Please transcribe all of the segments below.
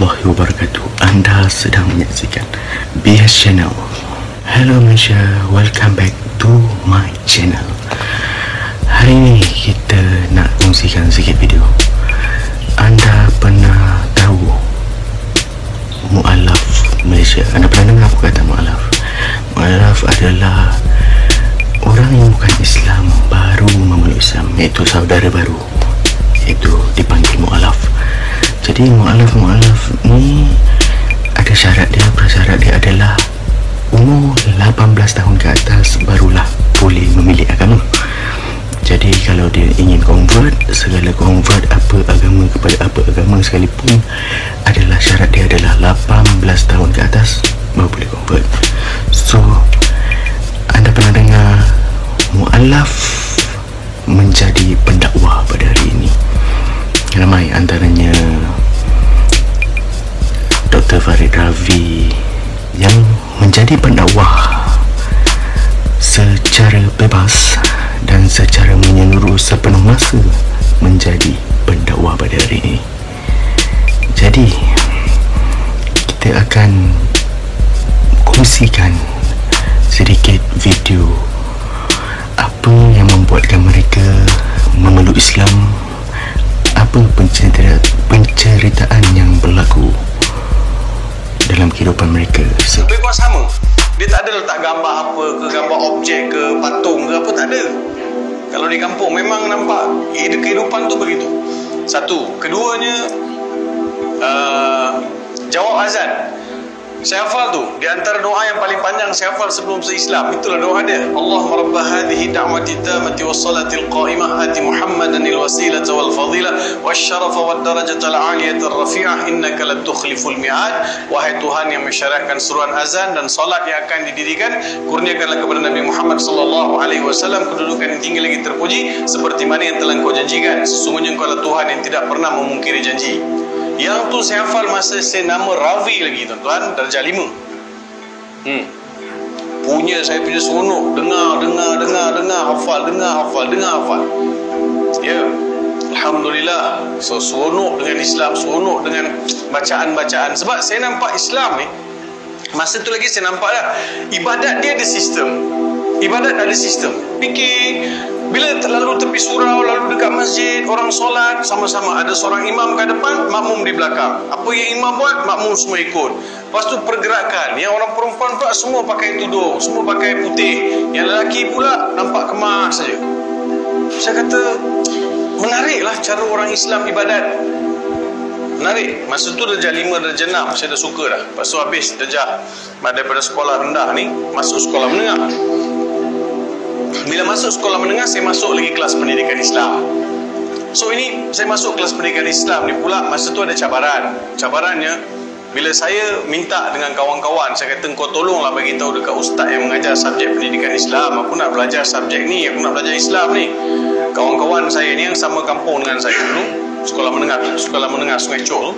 warahmatullahi wabarakatuh. Anda sedang menyaksikan BS Channel. Hello Malaysia, welcome back to my channel. Hari ini kita nak kongsikan sikit video. Anda pernah tahu mu'alaf Malaysia? Anda pernah dengar apa kata mu'alaf? Mu'alaf adalah orang yang bukan Islam, baru memeluk Islam, iaitu saudara baru, itu dipanggil mu'alaf. Jadi mu'alaf ni ada syarat dia. Persyarat dia adalah umur 18 tahun ke atas barulah boleh memilih agama. Jadi kalau dia ingin convert, segala convert apa agama kepada apa agama sekalipun, adalah syarat dia adalah 18 tahun ke atas baru boleh convert. So anda pernah dengar mu'alaf menjadi pendakwah pada hari ini? Ramai antaranya Dr. Farid Ravi yang menjadi pendakwah secara bebas dan secara menyeluruh sepenuh masa menjadi pendakwah pada hari ini. Jadi kita akan kongsikan sedikit video apa yang membuatkan mereka memeluk Islam, apa penceritaan yang berlaku dalam kehidupan mereka. Lebih kurang sama. Dia tak ada letak gambar apa ke, gambar objek ke, patung ke apa, tak ada. Kalau di kampung memang nampak kehidupan tu begitu. Satu. Keduanya, jawab azan. Saya hafal tu. Di antara doa yang paling panjang saya hafal sebelum se-Islam, itulah doa dia. Allahumma rabba hadhihi da'wati tammati wassalatil qa'imah ati Muhammadan al-wasilata wal fadilah wasyarafa wad darajata al-'aliyata ar-rafi'ah innaka la tukhliful mi'ad. Wahai Tuhan yang mensyariatkan seruan azan dan solat yang akan didirikan, kurniakanlah kepada Nabi Muhammad sallallahu alaihi wasallam kedudukan yang tinggi lagi terpuji seperti mana yang telah Engkau janjikan. Sesungguhnya Engkau adalah Tuhan yang tidak pernah memungkiri janji. Yang tu saya hafal masa saya nama Ravi lagi, tuan-tuan, darjah 5. Saya punya seronok, dengar, hafal. Ya, alhamdulillah. So seronok dengan Islam, seronok dengan bacaan-bacaan. Sebab saya nampak Islam ni, masa tu lagi saya nampak dah, ibadat dia ada sistem. Fikir, bila lalu tepi surau, lalu dekat masjid, orang solat sama-sama, ada seorang imam kat depan, makmum di belakang. Apa yang imam buat, makmum semua ikut. Lepas tu pergerakan, yang orang perempuan pula semua pakai tudung, semua pakai putih, yang lelaki pula nampak kemas saja. Saya kata, menariklah cara orang Islam ibadat. Menarik. Masa tu darjah 5, darjah 6 saya dah suka dah. Lepas tu habis darjah daripada sekolah rendah ni masuk sekolah menengah. Bila masuk sekolah menengah, saya masuk lagi kelas pendidikan Islam. So ini saya masuk kelas pendidikan Islam ni pula, masa tu ada cabaran. Cabarannya, bila saya minta dengan kawan-kawan, saya kata, kau tolonglah bagi tahu dekat ustaz yang mengajar subjek pendidikan Islam, aku nak belajar subjek ni, aku nak belajar Islam ni. Kawan-kawan saya ni yang sama kampung dengan saya dulu, sekolah menengah Sungai Chol,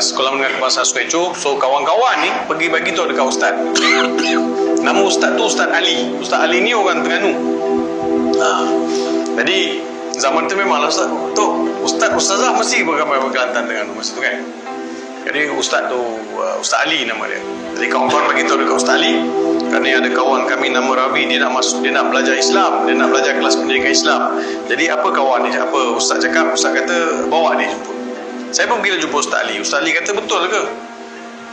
sekolah menengah kebangsaan Sungai Chol. So kawan-kawan ni pergi bagi tahu dekat ustaz. Nama ustaz tu Ustaz Ali. Ustaz Ali ni orang Terengganu. Jadi zaman tu memanglah ustazah mesti beramai Kelantan Terengganu masa tu kan. Jadi ustaz tu Ustaz Ali nama dia. Jadi kawan-kawan bagi tahu dekat Ustaz Ali, kerana ada kawan kami nama Rabi, dia nak belajar Islam, dia nak belajar kelas pendidikan Islam. Jadi apa kawan ni, apa ustaz cakap, ustaz kata bawa dia jumpa. Saya pun pergi jumpa Ustaz Ali. Ustaz Ali kata, betul ke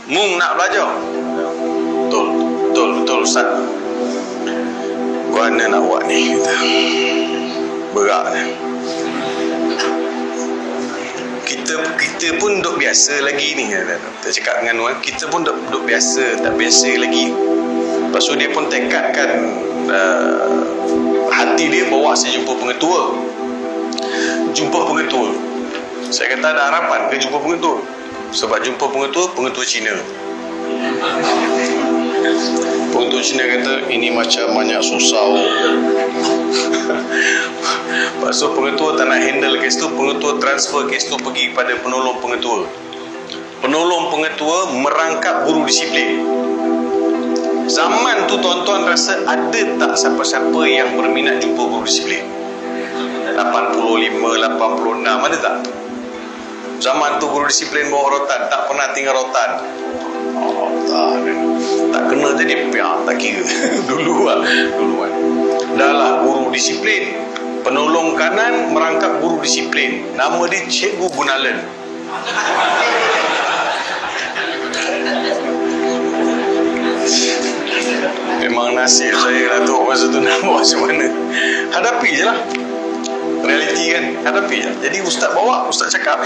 Mung nak belajar? Betul Ustaz. Mana nak buat ni, kata. Berat ni. Kita pun duk biasa lagi ni, kita cakap dengan Wan, kita pun duk biasa, tak biasa lagi. Lepas tu dia pun tekadkan hati dia bawa saya jumpa pengetua. Saya kata ada harapan ke jumpa pengetua? Sebab jumpa pengetua Cina. Pengetua Cina kata, ini macam banyak susah. Lepas tu pengetua tak nak handle kes tu, pengetua transfer kes tu pergi kepada penolong pengetua. Penolong pengetua merangkap guru disiplin. Zaman tu tuan-tuan rasa ada tak siapa-siapa yang berminat jumpa guru disiplin? 85, 86 ada tak? Zaman tu guru disiplin bawa rotan, tak pernah tinggal rotan. Tak kena jadi piak, tak kira. Dulu kan. Dah lah guru disiplin, penolong kanan merangkap guru disiplin. Nama dia Cikgu Gunalan. Memang nasib saya Datuk masa tu nak buat macam mana. Hadapi je lah. Realiti kan, hadapi je. Jadi ustaz bawa, ustaz cakap,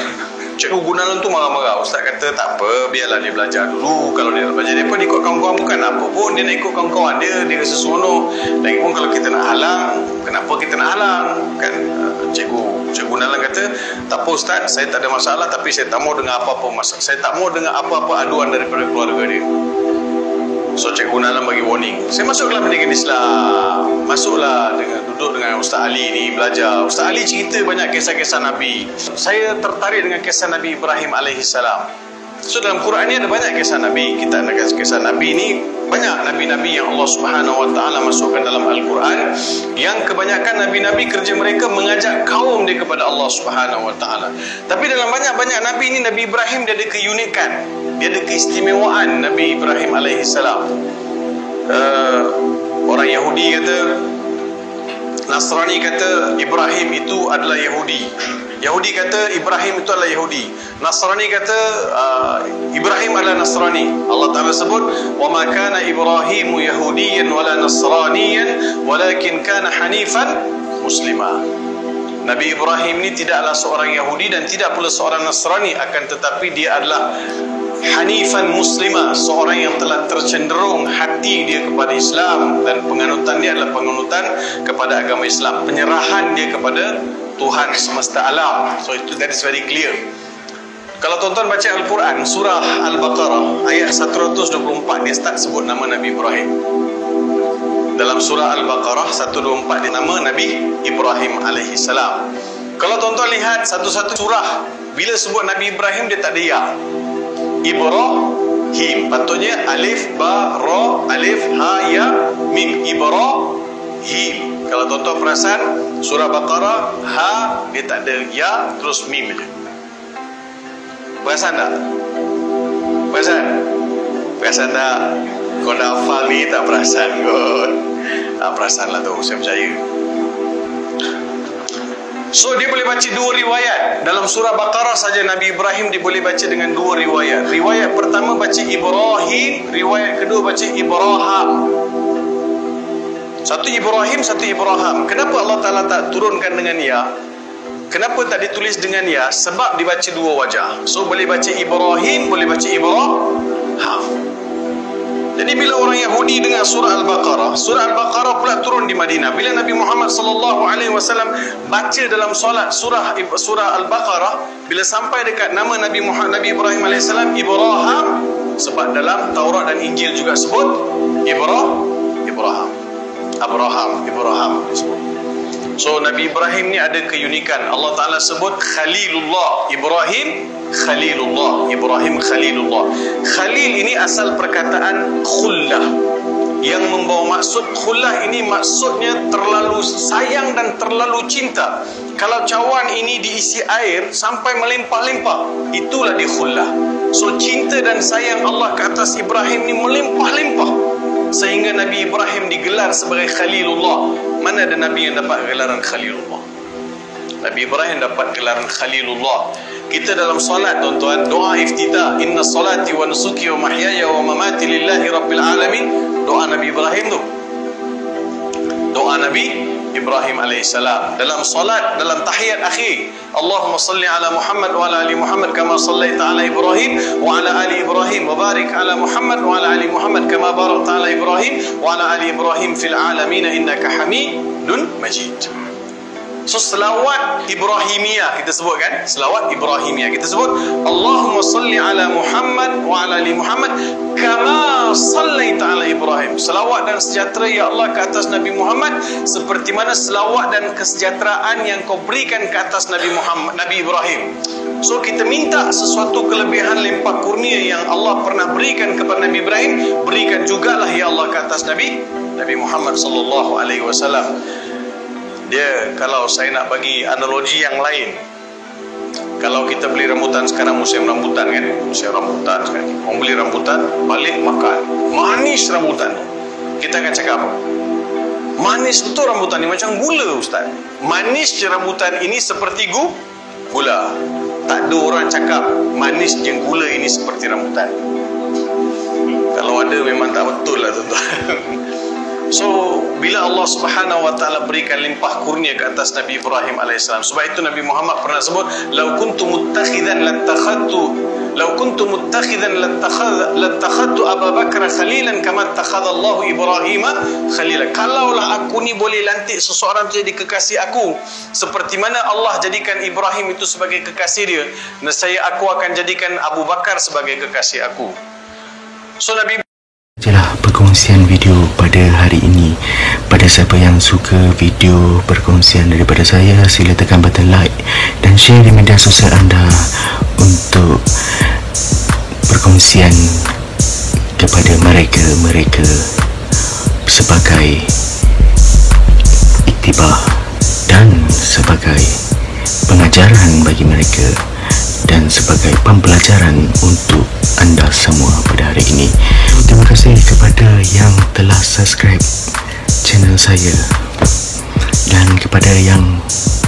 Cikgu Gunalan tu marah-marah. Ustaz kata tak apa, biarlah dia belajar dulu. Kalau dia nak belajar, dia pun ikut kawan-kawan, bukan apa pun. Dia nak ikut kawan-kawan dia rasa seronok. Lagipun kalau kita nak halang, kenapa kita nak halang kan? Cikgu Gunalan kata, tak apa ustaz, saya tak ada masalah, tapi saya tak mau dengar apa-apa masalah. Saya tak mau dengar apa-apa aduan daripada keluarga dia. So Cikgu Gunalan bagi warning. Saya masuklah pendidikan Islam, masuklah duduk dengan Ustaz Ali ni, belajar. Ustaz Ali cerita banyak kisah-kisah Nabi. Saya tertarik dengan kisah Nabi Ibrahim alaihissalam. So dalam Quran ni ada banyak kisah Nabi. Kita nak kisah Nabi ni, banyak Nabi-Nabi yang Allah Subhanahu Wa Taala masukkan dalam Al-Quran, yang kebanyakan Nabi-Nabi kerja mereka mengajak kaum dia kepada Allah Subhanahu Wa Taala. Tapi dalam banyak-banyak Nabi ni, Nabi Ibrahim dia ada keunikan, dia ada keistimewaan. Nabi Ibrahim alaihissalam, orang Yahudi kata, Nasrani kata Ibrahim itu adalah Yahudi. Yahudi kata Ibrahim itu adalah Yahudi. Nasrani kata Ibrahim adalah Nasrani. Allah Ta'ala sebut, وَمَا كَانَ إِبْرَاهِيمُ يَهُودِيًّا وَلَا نَصْرَانِيًّا وَلَكِنْ كَانَ حَنِيفًا مُسْلِمًا. Nabi Ibrahim ini tidaklah seorang Yahudi dan tidak pula seorang Nasrani, akan tetapi dia adalah Hanifan Muslimah, seorang yang telah tercenderung hati dia kepada Islam, dan penganutan dia adalah penganutan kepada agama Islam, penyerahan dia kepada Tuhan semesta alam. So that is very clear. Kalau tuan-tuan baca Al-Quran, surah Al-Baqarah ayat 124, dia start sebut nama Nabi Ibrahim. Dalam surah Al-Baqarah 124 dia nama Nabi Ibrahim alaihissalam. Kalau tuan-tuan lihat satu-satu surah, bila sebut Nabi Ibrahim dia tak ada ya. Ibrahim, patutnya alif ba ra alif ha ya mim. Ibrahim. Kalau tuan-tuan perasan surah Baqarah, ha dia tak ada ya, terus mim je. Perasan tak? Perasan tak? Kau dah hafal ni tak perasan kot. Tak perasan lah tu, saya percaya. So dia boleh baca dua riwayat. Dalam surah Baqarah saja Nabi Ibrahim dia boleh baca dengan dua riwayat. Riwayat pertama baca Ibrahim, riwayat kedua baca Ibrahim. Satu Ibrahim, satu Ibrahim. Kenapa Allah Ta'ala tak turunkan dengan ya? Kenapa tak ditulis dengan ya? Sebab dibaca dua wajah. So boleh baca Ibrahim, boleh baca Ibrahim. Jadi bila orang Yahudi dengar surah Al-Baqarah, surah Al-Baqarah pula turun di Madinah. Bila Nabi Muhammad SAW baca dalam solat surah Al-Baqarah, bila sampai dekat nama Nabi Ibrahim AS, Ibrahim, sebab dalam Taurat dan Injil juga sebut Ibrahim disebut. So Nabi Ibrahim ni ada keunikan. Allah Ta'ala sebut Khalilullah. Ibrahim Khalilullah. Khalil ini asal perkataan khullah, yang membawa maksud khullah ini maksudnya terlalu sayang dan terlalu cinta. Kalau cawan ini diisi air sampai melimpah-limpah, itulah di khullah. So cinta dan sayang Allah ke atas Ibrahim ni melimpah-limpah, sehingga Nabi Ibrahim digelar sebagai Khalilullah. Mana ada Nabi yang dapat gelaran Khalilullah? Nabi Ibrahim dapat gelaran Khalilullah. Kita dalam solat tuan-tuan, doa iftitah, inna salati wa nusuki wa mahyaya wa mamati lillahi rabbil alamin, doa Nabi Ibrahim tu. Doa Nabi Ibrahim alaihissalam dalam solat, dalam tahiyat akhir, Allahumma salli ala Muhammad wa ala ali Muhammad kama sallaita ala Ibrahim wa ala ali Ibrahim wa barik ala Muhammad wa ala ali Muhammad kama barakta ala Ibrahim wa ala ali Ibrahim fil alamin innaka Hamidun Majid. So selawat Ibrahimiyah kita sebut kan? Selawat Ibrahimiyah kita sebut Allahumma salli ala Muhammad wa ala ali Muhammad kama sallaita ala Ibrahim. Selawat dan sejahtera ya Allah ke atas Nabi Muhammad seperti mana selawat dan kesejahteraan yang kau berikan ke atas Nabi Ibrahim. So kita minta sesuatu kelebihan limpah kurnia yang Allah pernah berikan kepada Nabi Ibrahim, berikan jugalah ya Allah ke atas Nabi Muhammad sallallahu alaihi wasallam. Dia, kalau saya nak bagi analogi yang lain, Kalau kita beli rambutan sekarang, musim rambutan kan, musim rambutan sekarang, orang beli rambutan balik makan, manis rambutan. Kita akan cakap apa? Manis betul rambutan ni, macam gula Ustaz. Manis je rambutan ini seperti gula. Tak ada orang cakap manis je gula ini seperti rambutan. Kalau ada memang tak betul lah tuan-tuan. So, bila Allah Subhanahu wa taala berikan limpah kurnia ke atas Nabi Ibrahim alaihissalam, sebab itu Nabi Muhammad pernah sebut, "Lau kuntu muttakhidan lattakhadtu Abu Bakar khalilan kama ittakhadha Allah Ibrahim khalila." Kalaulah aku ni boleh lantik seseorang tu jadi kekasih aku, seperti mana Allah jadikan Ibrahim itu sebagai kekasih dia, aku akan jadikan Abu Bakar sebagai kekasih aku. So Nabi Itulah perkongsian video pada hari ini. Pada siapa yang suka video perkongsian daripada saya, sila tekan button like dan share di media sosial anda untuk perkongsian kepada mereka sebagai iktibar dan sebagai pengajaran bagi mereka dan sebagai pembelajaran untuk anda semua pada hari ini. Terima kasih kepada yang telah subscribe channel saya dan kepada yang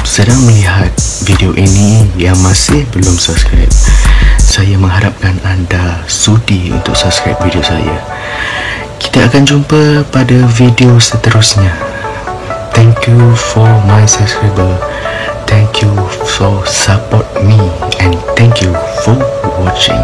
sedang melihat video ini yang masih belum subscribe. Saya mengharapkan anda sudi untuk subscribe video saya. Kita akan jumpa pada video seterusnya. Thank you for my subscriber. Thank you for support me and thank you for watching.